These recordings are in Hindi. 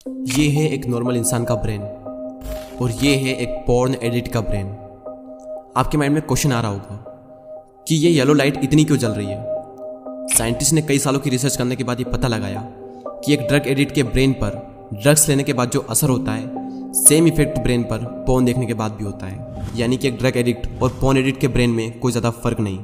ये है एक नॉर्मल इंसान का ब्रेन और ये है एक पॉर्न एडिट का ब्रेन। आपके माइंड में क्वेश्चन आ रहा होगा कि ये येलो लाइट इतनी क्यों जल रही है। साइंटिस्ट ने कई सालों की रिसर्च करने के बाद ये पता लगाया कि एक ड्रग एडिक्ट के ब्रेन पर ड्रग्स लेने के बाद जो असर होता है सेम इफेक्ट ब्रेन पर पॉर्न देखने के बाद भी होता है। यानी कि एक ड्रग एडिक्ट और पॉर्न एडिक्ट के ब्रेन में कोई ज़्यादा फर्क नहीं।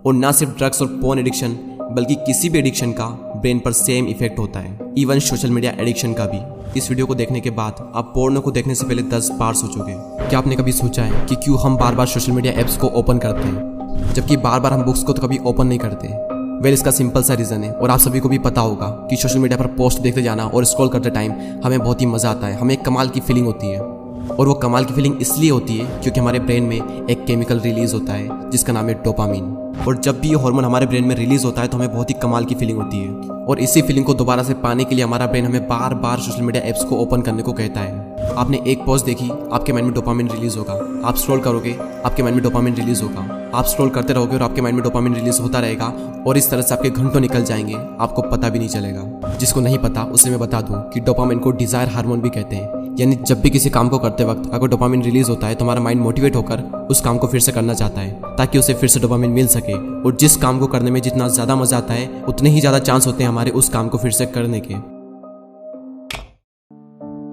और ना सिर्फ ड्रग्स और पॉर्न एडिक्शन बल्कि किसी भी एडिक्शन का ब्रेन पर सेम इफेक्ट होता है, इवन सोशल मीडिया एडिक्शन का भी। इस वीडियो को देखने के बाद आप पोर्नो को देखने से पहले 10 बार सोचोगे। क्या आपने कभी सोचा है कि क्यों हम बार बार सोशल मीडिया ऐप्स को ओपन करते हैं जबकि बार बार हम बुक्स को तो कभी ओपन नहीं करते। वेल, इसका सिंपल सा रीज़न है और आप सभी को भी पता होगा कि सोशल मीडिया पर पोस्ट देखते जाना और स्क्रॉल करते टाइम हमें बहुत ही मज़ा आता है, हमें एक कमाल की फीलिंग होती है। और वो कमाल की फीलिंग इसलिए होती है क्योंकि हमारे ब्रेन में एक केमिकल रिलीज होता है जिसका नाम है डोपामिन। और जब भी ये हार्मोन हमारे ब्रेन में रिलीज होता है तो हमें बहुत ही कमाल की फीलिंग होती है। और इसी फीलिंग को दोबारा से पाने के लिए हमारा ब्रेन हमें बार बार सोशल मीडिया ऐप्स को ओपन करने को कहता है। आपने एक पोस्ट देखी, आपके माइंड में डोपामिन रिलीज होगा। आप स्क्रॉल करोगे, आपके माइंड में डोपामिन रिलीज होगा। आप स्क्रॉल करते रहोगे और आपके माइंड में डोपामिन रिलीज होता रहेगा और इस तरह से आपके घंटों निकल जाएंगे, आपको पता भी नहीं चलेगा। जिसको नहीं पता उसे मैं बता दूं कि डोपामिन को डिजायर हार्मोन भी कहते हैं। यानी जब भी किसी काम को करते वक्त अगर डोपामिन रिलीज होता है तो हमारा माइंड मोटिवेट होकर उस काम को फिर से करना चाहता है ताकि उसे फिर से डोपामिन मिल सके। और जिस काम को करने में जितना ज्यादा मजा आता है उतने ही ज्यादा चांस होते हैं हमारे उस काम को फिर से करने के।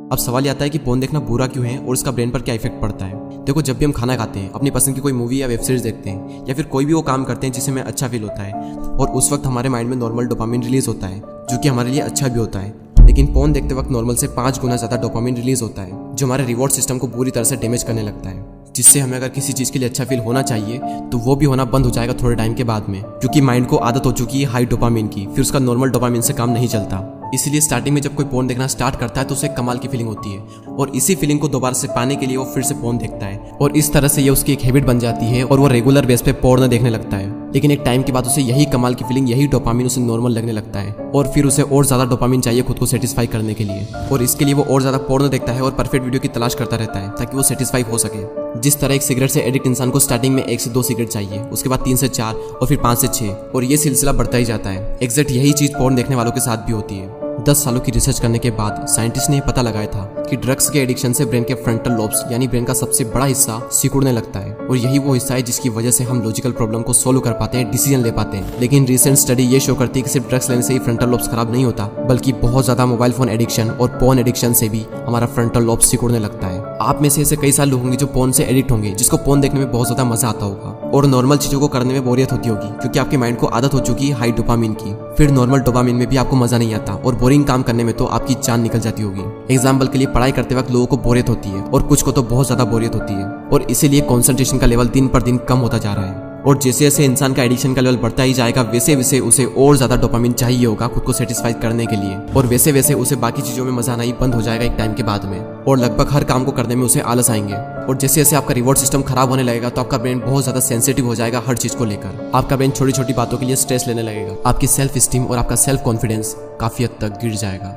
अब सवाल ये आता है कि पोर्न देखना बुरा क्यों है और इसका ब्रेन पर क्या इफेक्ट पड़ता है। देखो, जब भी हम खाना खाते हैं, अपनी पसंद की कोई मूवी या वेब सीरीज देखते हैं या फिर कोई भी वो काम करते हैं जिससे हमें अच्छा फील होता है और उस वक्त हमारे माइंड में नॉर्मल डोपामिन रिलीज होता है जो कि हमारे लिए अच्छा भी होता है। लेकिन पोर्न देखते वक्त नॉर्मल से 5 गुना ज्यादा डोपामिन रिलीज होता है जो हमारे रिवॉर्ड सिस्टम को बुरी तरह से डैमेज करने लगता है, जिससे हमें अगर किसी चीज के लिए अच्छा फील होना चाहिए तो वो भी होना बंद हो जाएगा थोड़े टाइम के बाद में, क्योंकि माइंड को आदत हो चुकी है हाई डोपामिन की। फिर उसका नॉर्मल डोपामिन से काम नहीं चलता। इसीलिए स्टार्टिंग में जब कोई पोर्न देखना स्टार्ट करता है तो उसे कमाल की फीलिंग होती है और इसी फीलिंग को दोबारा से पाने के लिए वो फिर से पोर्न देखता है और इस तरह से ये उसकी एक हैबिट बन जाती है और वो रेगुलर बेस पे पोर्न देखने लगता है। लेकिन एक टाइम के बाद उसे यही कमाल की फीलिंग, यही डोपामिन उसे नॉर्मल लगने लगता है और फिर उसे और ज्यादा डोपामिन चाहिए खुद को सेटिस्फाई करने के लिए। और इसके लिए वो और ज्यादा पोर्न देखता है और परफेक्ट वीडियो की तलाश करता रहता है ताकि वो सेटिस्फाई हो सके। जिस तरह एक सिगरेट से एडिक्ट इंसान को स्टार्टिंग में 1 से 2 सिगरेट चाहिए, उसके बाद 3 से 4 और फिर 5 से 6 और ये सिलसिला बढ़ता ही जाता है। एग्जैक्ट यही चीज पोर्न देखने वालों के साथ भी होती है। 10 सालों की रिसर्च करने के बाद साइंटिस्ट ने पता लगाया था कि ड्रग्स के एडिक्शन से ब्रेन के फ्रंटल लोब्स यानी ब्रेन का सबसे बड़ा हिस्सा सिकुड़ने लगता है और यही वो हिस्सा है जिसकी वजह से हम लॉजिकल प्रॉब्लम को सोल्व कर पाते हैं, डिसीजन ले पाते हैं। लेकिन रिसेंट स्टडी ये शो करती है कि सिर्फ ड्रग्स लेने से ही फ्रंटल लोब्स खराब नहीं होता, बल्कि बहुत ज्यादा मोबाइल फोन एडिक्शन और पोर्न एडिक्शन से भी हमारा फ्रंटल लोब्स सिकुड़ने लगता है। आप में से ऐसे कई सारे लोग होंगे जो पोर्न से एडिक्ट होंगे, जिसको पोर्न देखने में बहुत ज्यादा मजा आता होगा और नॉर्मल चीजों को करने में बोरियत होती होगी क्योंकि आपके माइंड को आदत हो चुकी है हाई डोपामिन की। फिर नॉर्मल डोपामिन में भी आपको मजा नहीं आता और बोरिंग काम करने में तो आपकी जान निकल जाती होगी। एग्जाम्पल के लिए पढ़ाई करते वक्त लोगों को बोरियत होती है और कुछ को तो बहुत ज्यादा बोरियत होती है और इसीलिए कंसंट्रेशन का लेवल दिन पर दिन कम होता जा रहा है। और जैसे जैसे इंसान का एडिक्शन का लेवल बढ़ता ही जाएगा वैसे वैसे उसे और ज्यादा डोपामिन चाहिए होगा खुद को सेटिस्फाई करने के लिए और वैसे वैसे उसे बाकी चीजों में मजा आना ही बंद हो जाएगा एक टाइम के बाद में और लगभग हर काम को करने में उसे आलस आएंगे। और जैसे जैसे आपका रिवॉर्ड सिस्टम खराब होने लगेगा तो आपका ब्रेन बहुत ज्यादा सेंसिटिव हो जाएगा हर चीज को लेकर। आपका ब्रेन छोटी छोटी बातों के लिए स्ट्रेस लेने लगेगा, आपकी सेल्फ स्टीम और आपका सेल्फ कॉन्फिडेंस काफी हद तक गिर जाएगा।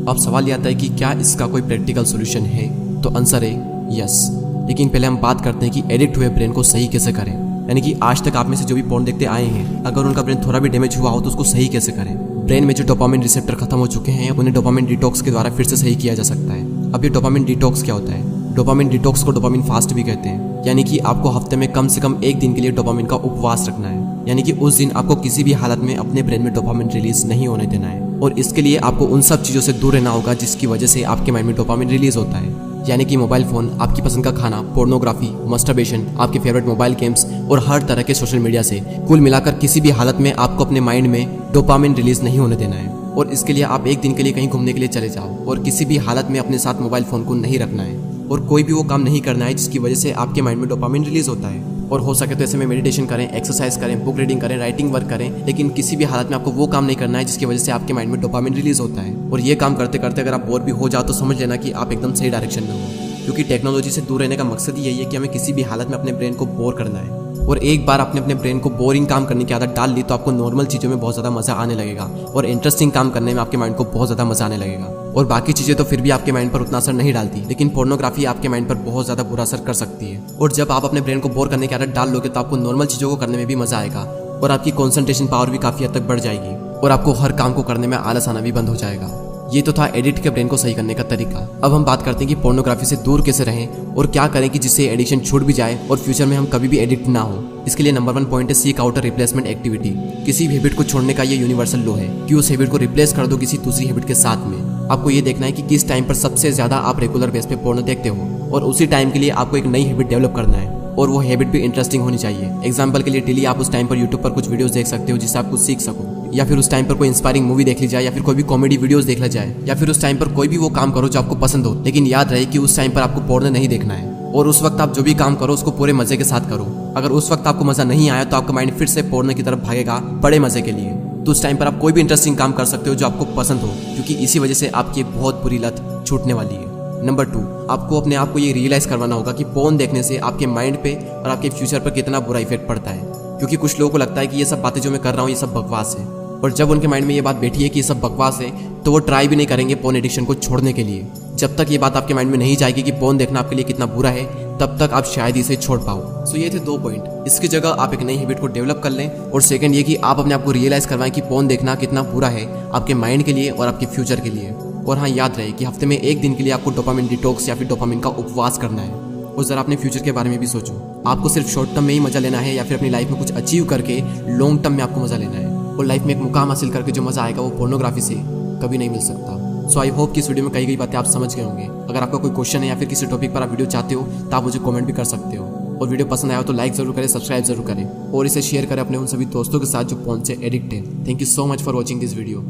अब सवाल ये आता है कि क्या इसका कोई प्रैक्टिकल सोल्यूशन है, तो आंसर है यस। लेकिन पहले हम बात करते हैं कि एडिक्ट हुए ब्रेन को सही कैसे करें। यानी कि आज तक आप में से जो भी पोर्न देखते आए हैं, अगर उनका ब्रेन थोड़ा भी डैमेज हुआ हो तो उसको सही कैसे करें। ब्रेन में जो डोपामिन रिसेप्टर खत्म हो चुके हैं उन्हें डोपामिन डिटॉक्स के द्वारा फिर से सही किया जा सकता है। अब ये डोपामिन डिटॉक्स क्या होता है? डोपामिन डिटॉक्स को डोपामिन फास्ट भी कहते हैं। यानी कि आपको हफ्ते में कम से कम 1 दिन के लिए डोपामिन का उपवास रखना है। यानी कि उस दिन आपको किसी भी हालत में अपने ब्रेन में डोपामिन रिलीज नहीं होने देना है और इसके लिए आपको उन सब चीजों से दूर रहना होगा जिसकी वजह से आपके माइंड में डोपामिन रिलीज होता है। यानी कि मोबाइल फोन, आपकी पसंद का खाना, पोर्नोग्राफी, मस्टरबेशन, आपके फेवरेट मोबाइल गेम्स और हर तरह के सोशल मीडिया से कुल मिलाकर किसी भी हालत में आपको अपने माइंड में डोपामिन रिलीज नहीं होने देना है। और इसके लिए आप 1 दिन के लिए कहीं घूमने के लिए चले जाओ और किसी भी हालत में अपने साथ मोबाइल फोन को नहीं रखना है और कोई भी वो काम नहीं करना है जिसकी वजह से आपके माइंड में डोपामिन रिलीज होता है। और हो सके तो ऐसे में मेडिटेशन करें, एक्सरसाइज करें, बुक रीडिंग करें, राइटिंग वर्क करें, लेकिन किसी भी हालत में आपको वो काम नहीं करना है जिसकी वजह से आपके माइंड में डोपामिन रिलीज होता है। और ये काम करते करते अगर आप बोर भी हो जाओ तो समझ लेना कि आप एकदम सही डायरेक्शन में हो, क्योंकि टेक्नोलॉजी से दूर रहने का मकसद ही यही है कि हमें किसी भी हालत में अपने ब्रेन को बोर करना है। और एक बार आपने अपने ब्रेन को बोरिंग काम करने की आदत डाल ली तो आपको नॉर्मल चीज़ों में बहुत ज़्यादा मजा आने लगेगा और इंटरेस्टिंग काम करने में आपके माइंड को बहुत ज़्यादा मजा आने लगेगा। और बाकी चीज़ें तो फिर भी आपके माइंड पर उतना असर नहीं डालती, लेकिन पोर्नोग्राफी आपके माइंड पर बहुत ज़्यादा बुरा असर कर सकती है। और जब आप अपने ब्रेन को बोर करने की आदत डाल लोगे तो आपको नॉर्मल चीज़ों को करने में भी मजा आएगा और आपकी कॉन्सेंट्रेशन पावर भी काफ़ी हद तक बढ़ जाएगी। और आपको हर काम को करने में आलस आना भी बंद हो जाएगा। ये तो था एडिक्ट के ब्रेन को सही करने का तरीका। अब हम बात करते हैं कि पोर्नोग्राफी से दूर कैसे रहें और क्या करें कि जिससे एडिक्शन छूट भी जाए और फ्यूचर में हम कभी भी एडिक्ट ना हो। इसके लिए नंबर 1 पॉइंट है seek out a replacement activity. किसी भी हैबिट को छोड़ने का ये यूनिवर्सल लॉ है कि उस हैबिट को रिप्लेस कर दो किसी दूसरी हैबिट के साथ में। आपको ये देखना है कि किस टाइम पर सबसे ज्यादा आप रेगुलर बेस पे पोर्नो देखते हो और उसी टाइम के लिए आपको एक नई हैबिट डेवलप करना है और वो हैबिट भी इंटरेस्टिंग होनी चाहिए। एग्जाम्पल के लिए डेली आप उस टाइम पर यूट्यूब पर कुछ वीडियोस देख सकते हो जिससे आप कुछ सीख सको, या फिर उस टाइम पर कोई इंस्पायरिंग मूवी देख ली जाए, या फिर कोई भी कॉमेडी वीडियोस देख ला जाए, या फिर उस टाइम पर कोई भी वो काम करो जो आपको पसंद हो। लेकिन याद रहे कि उस टाइम पर आपको पोर्नो नहीं देखना है और उस वक्त आप जो भी काम करो उसको पूरे मजे के साथ करो। अगर उस वक्त आपको मजा नहीं आया तो आपका माइंड फिर से पोर्नो की तरफ भागेगा बड़े मजे के लिए। तो उस टाइम पर आप कोई भी इंटरेस्टिंग काम कर सकते हो जो आपको पसंद हो, क्योंकि इसी वजह से आपकी एक बहुत बुरी लत छूटने वाली है। नंबर 2, आपको अपने आप को ये रियलाइज करवाना होगा कि पोर्न देखने से आपके माइंड पे और आपके फ्यूचर पर कितना बुरा इफेक्ट पड़ता है। क्योंकि कुछ लोगों को लगता है कि ये सब बातें जो मैं कर रहा हूँ ये सब बकवास है, और जब उनके माइंड में ये बात बैठी है कि ये सब बकवास है तो वो ट्राई भी नहीं करेंगे पोर्न एडिक्शन को छोड़ने के लिए। जब तक ये बात आपके माइंड में नहीं जाएगी कि पोर्न देखना आपके लिए कितना बुरा है, तब तक आप शायद इसे छोड़ पाओ। सो ये थे 2 पॉइंट। इसकी जगह आप एक नई हैबिट को डेवलप कर लें, और सेकंड ये कि आप अपने आप को रियलाइज करवाएं कि पोर्न देखना कितना बुरा है आपके माइंड के लिए और आपके फ्यूचर के लिए। और हाँ, याद रहे कि हफ्ते में 1 दिन के लिए आपको डोपामिन डिटॉक्स या फिर डोपामिन का उपवास करना है। और जरा अपने फ्यूचर के बारे में भी सोचो, आपको सिर्फ शॉर्ट टर्म में ही मजा लेना है या फिर अपनी लाइफ में कुछ अचीव करके लॉन्ग टर्म में आपको मजा लेना है। और लाइफ में एक मुकाम हासिल करके जो मजा आएगा वो पोर्नोग्राफी से कभी नहीं मिल सकता। सो आई होप कि इस वीडियो में कही गई बातें आप समझ गए होंगे। अगर आपका कोई क्वेश्चन है या फिर किसी टॉपिक पर आप वीडियो चाहते हो तो आप मुझे कमेंट भी कर सकते हो। और वीडियो पसंद आया हो तो लाइक जरूर करें, सब्सक्राइब जरूर करें और इसे शेयर करें अपने उन सभी दोस्तों के साथ जो पोर्न से एडिक्ट है। Thank you so much for watching this video.